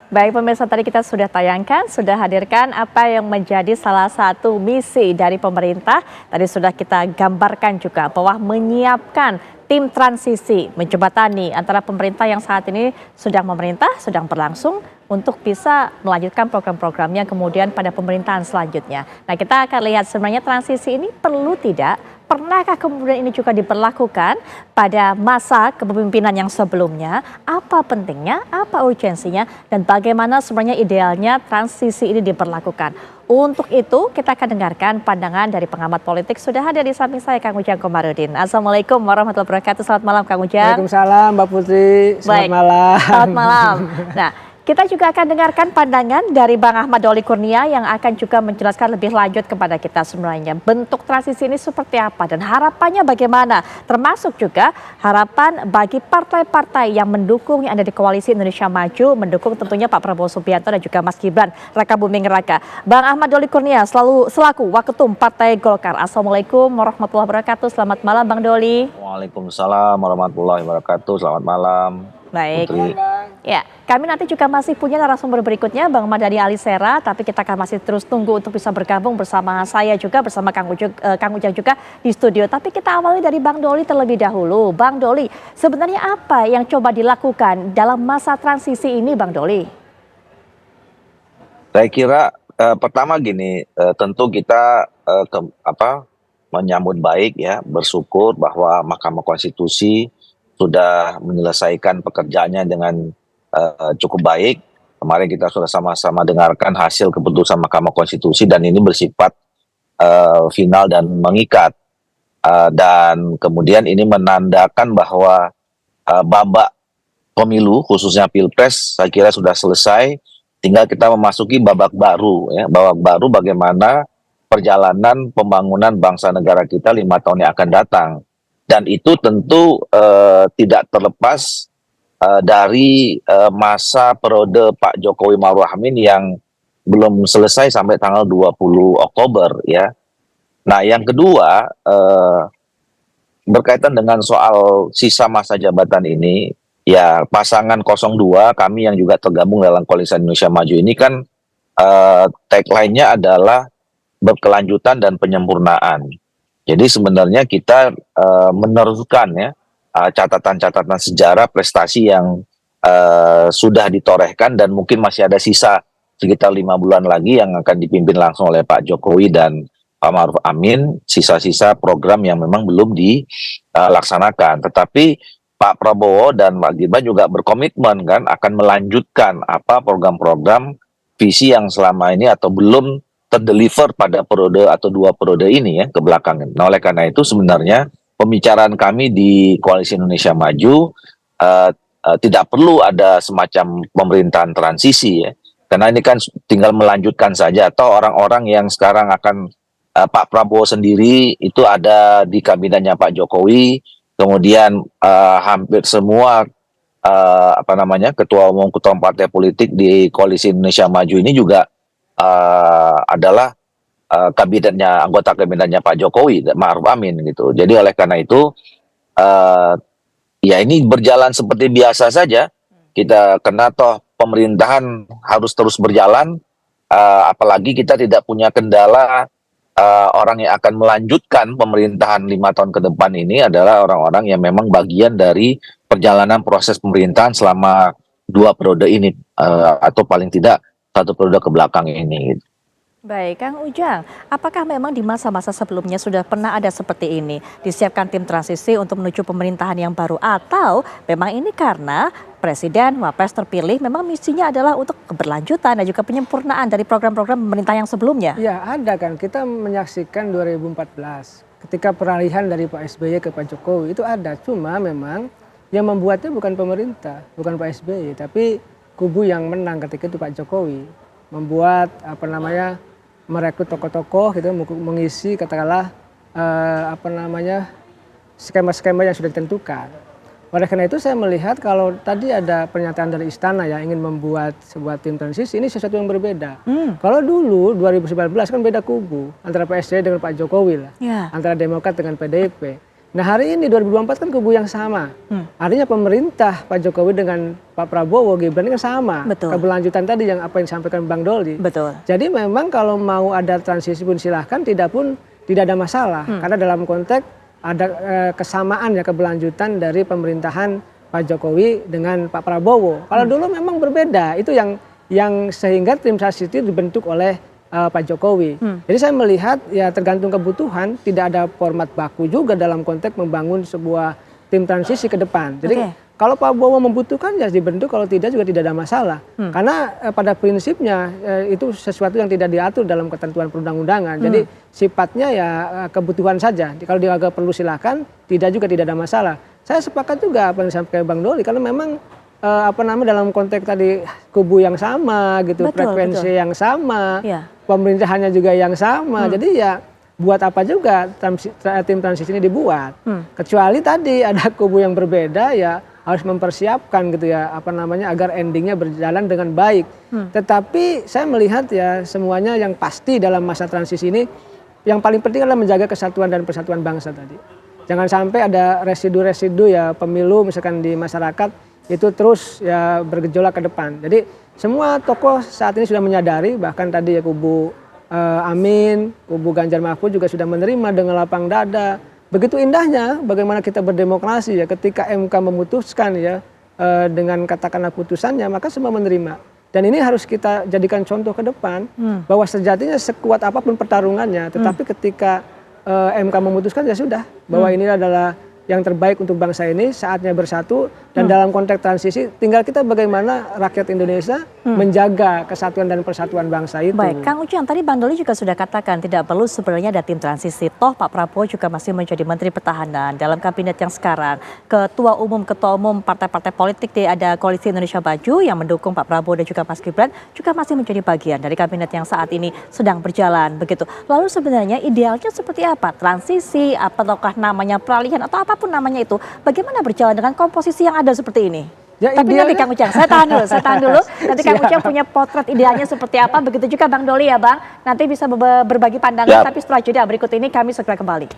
Baik pemirsa, tadi kita sudah tayangkan, sudah hadirkan apa yang menjadi salah satu misi dari pemerintah. Tadi sudah kita gambarkan juga bahwa menyiapkan tim transisi menjembatani antara pemerintah yang saat ini sedang memerintah, sedang berlangsung untuk bisa melanjutkan program-programnya kemudian pada pemerintahan selanjutnya. Nah, kita akan lihat sebenarnya transisi ini perlu tidak? Pernahkah kemudian ini juga diberlakukan pada masa kepemimpinan yang sebelumnya? Apa pentingnya, apa urgensinya, dan bagaimana sebenarnya idealnya transisi ini diberlakukan? Untuk itu kita akan dengarkan pandangan dari pengamat politik. Sudah hadir di samping saya Kang Ujang Komarudin. Assalamualaikum warahmatullahi wabarakatuh. Selamat malam Kang Ujang. Waalaikumsalam Mbak Putri. Selamat malam. Selamat malam. Nah, kita juga akan dengarkan pandangan dari Bang Ahmad Doli Kurnia yang akan juga menjelaskan lebih lanjut kepada kita sebenarnya. Bentuk transisi ini seperti apa dan harapannya bagaimana? Termasuk juga harapan bagi partai-partai yang mendukung yang ada di Koalisi Indonesia Maju, mendukung tentunya Pak Prabowo Subianto dan juga Mas Gibran Raka Buming Raka. Bang Ahmad Doli Kurnia selaku Waketum Partai Golkar. Assalamualaikum warahmatullahi wabarakatuh. Selamat malam Bang Doli. Waalaikumsalam warahmatullahi wabarakatuh. Selamat malam. Baik. Putri. Ya, kami nanti juga masih punya narasumber berikutnya Bang Mardhani Alisera, tapi kita akan masih terus tunggu untuk bisa bergabung bersama saya juga, bersama Kang Ujang juga di studio. Tapi kita awali dari Bang Doli terlebih dahulu. Bang Doli, sebenarnya apa yang coba dilakukan dalam masa transisi ini Bang Doli? Saya kira pertama gini, tentu kita menyambut baik ya, bersyukur bahwa Mahkamah Konstitusi sudah menyelesaikan pekerjaannya dengan cukup baik. Kemarin kita sudah sama-sama dengarkan hasil keputusan Mahkamah Konstitusi dan ini bersifat final dan mengikat. Dan kemudian ini menandakan bahwa babak pemilu khususnya Pilpres saya kira sudah selesai. Tinggal kita memasuki babak baru ya. Babak baru bagaimana perjalanan pembangunan bangsa negara kita 5 tahun yang akan datang. Dan itu tentu tidak terlepas dari masa periode Pak Jokowi Ma'ruf Amin yang belum selesai sampai tanggal 20 Oktober ya. Nah yang kedua berkaitan dengan soal sisa masa jabatan ini, ya pasangan 02 kami yang juga tergabung dalam Koalisi Indonesia Maju ini kan tagline-nya adalah berkelanjutan dan penyempurnaan. Jadi sebenarnya kita meneruskan ya catatan-catatan sejarah prestasi yang sudah ditorehkan dan mungkin masih ada sisa sekitar 5 bulan lagi yang akan dipimpin langsung oleh Pak Jokowi dan Pak Ma'ruf Amin, sisa-sisa program yang memang belum dilaksanakan. Tetapi Pak Prabowo dan Pak Gibran juga berkomitmen kan akan melanjutkan apa program-program visi yang selama ini atau belum terdeliver pada periode atau 2 periode ini ya ke belakang. Nah oleh karena itu sebenarnya pembicaraan kami di Koalisi Indonesia Maju tidak perlu ada semacam pemerintahan transisi ya. Karena ini kan tinggal melanjutkan saja atau orang-orang yang sekarang akan Pak Prabowo sendiri itu ada di kabinetnya Pak Jokowi, kemudian hampir semua ketua umum partai politik di Koalisi Indonesia Maju ini juga adalah anggota kabinetnya Pak Jokowi, Ma'ruf Amin gitu. Jadi oleh karena itu ya ini berjalan seperti biasa saja. Kita kena toh pemerintahan harus terus berjalan, apalagi kita tidak punya kendala orang yang akan melanjutkan pemerintahan 5 tahun ke depan ini adalah orang-orang yang memang bagian dari perjalanan proses pemerintahan selama 2 periode ini atau paling tidak 1 periode ke belakang ini. Baik, Kang Ujang, apakah memang di masa-masa sebelumnya sudah pernah ada seperti ini? Disiapkan tim transisi untuk menuju pemerintahan yang baru atau memang ini karena Presiden Wapres terpilih memang misinya adalah untuk keberlanjutan dan juga penyempurnaan dari program-program pemerintah yang sebelumnya? Ya ada kan, kita menyaksikan 2014 ketika peralihan dari Pak SBY ke Pak Jokowi itu ada. Cuma memang yang membuatnya bukan pemerintah, bukan Pak SBY, tapi kubu yang menang ketika itu Pak Jokowi. Membuat merekrut tokoh-tokoh gitu, mengisi katakanlah skema-skema yang sudah ditentukan. Oleh karena itu saya melihat kalau tadi ada pernyataan dari istana ya ingin membuat sebuah tim transisi, ini sesuatu yang berbeda. Kalau dulu 2019 kan beda kubu antara Pak SBY dengan Pak Jokowi lah, antara Demokrat dengan PDIP. Nah hari ini 2024 kan kubu yang sama. Artinya pemerintah Pak Jokowi dengan Pak Prabowo, Gibran kan sama. Betul. Keberlanjutan tadi yang apa yang disampaikan Bang Doli. Betul. Jadi memang kalau mau ada transisi pun silahkan, tidak ada masalah. Karena dalam konteks ada kesamaan ya keberlanjutan dari pemerintahan Pak Jokowi dengan Pak Prabowo. Kalau dulu memang berbeda, itu yang sehingga tim transisi itu dibentuk oleh Pak Jokowi. Jadi saya melihat ya tergantung kebutuhan, tidak ada format baku juga dalam konteks membangun sebuah tim transisi ke depan. Jadi kalau Pak Prabowo membutuhkan ya dibentuk, kalau tidak juga tidak ada masalah. Karena pada prinsipnya itu sesuatu yang tidak diatur dalam ketentuan perundang-undangan. Jadi sifatnya ya kebutuhan saja. Kalau dia agak perlu silakan, tidak ada masalah. Saya sepakat juga apa yang disampaikan Bang Doli, karena memang dalam konteks tadi kubu yang sama gitu, frekuensi yang sama, pemerintahannya juga yang sama. Jadi ya buat apa juga tim transisi ini dibuat? Kecuali tadi ada kubu yang berbeda ya harus mempersiapkan gitu ya agar endingnya berjalan dengan baik. Tetapi saya melihat ya semuanya yang pasti dalam masa transisi ini yang paling penting adalah menjaga kesatuan dan persatuan bangsa tadi. Jangan sampai ada residu-residu ya pemilu misalkan di masyarakat itu terus ya bergejolak ke depan. Jadi semua tokoh saat ini sudah menyadari, bahkan tadi ya kubu Amin, kubu Ganjar Mahfud juga sudah menerima dengan lapang dada. Begitu indahnya bagaimana kita berdemokrasi ya ketika MK memutuskan ya dengan katakanlah putusannya, maka semua menerima. Dan ini harus kita jadikan contoh ke depan bahwa sejatinya sekuat apapun pertarungannya, tetapi ketika MK memutuskan ya sudah bahwa ini adalah yang terbaik untuk bangsa ini, saatnya bersatu, dan dalam konteks transisi tinggal kita bagaimana rakyat Indonesia menjaga kesatuan dan persatuan bangsa itu. Baik, Kang Ujang, tadi Bang Doli juga sudah katakan tidak perlu sebenarnya ada tim transisi. Toh Pak Prabowo juga masih menjadi Menteri Pertahanan dalam kabinet yang sekarang. Ketua umum partai-partai politik ada Koalisi Indonesia Maju yang mendukung Pak Prabowo dan juga Mas Gibran juga masih menjadi bagian dari kabinet yang saat ini sedang berjalan begitu. Lalu sebenarnya idealnya seperti apa? Transisi, ataukah namanya peralihan atau apapun namanya itu, bagaimana berjalan dengan komposisi yang ada seperti ini? Ya, tapi nanti Kang Ujang, saya tahan dulu. Nanti Kang Ujang punya potret idealnya seperti apa, begitu juga Bang Doli ya Bang. Nanti bisa berbagi pandangan, tapi setelah jeda berikut ini kami segera kembali.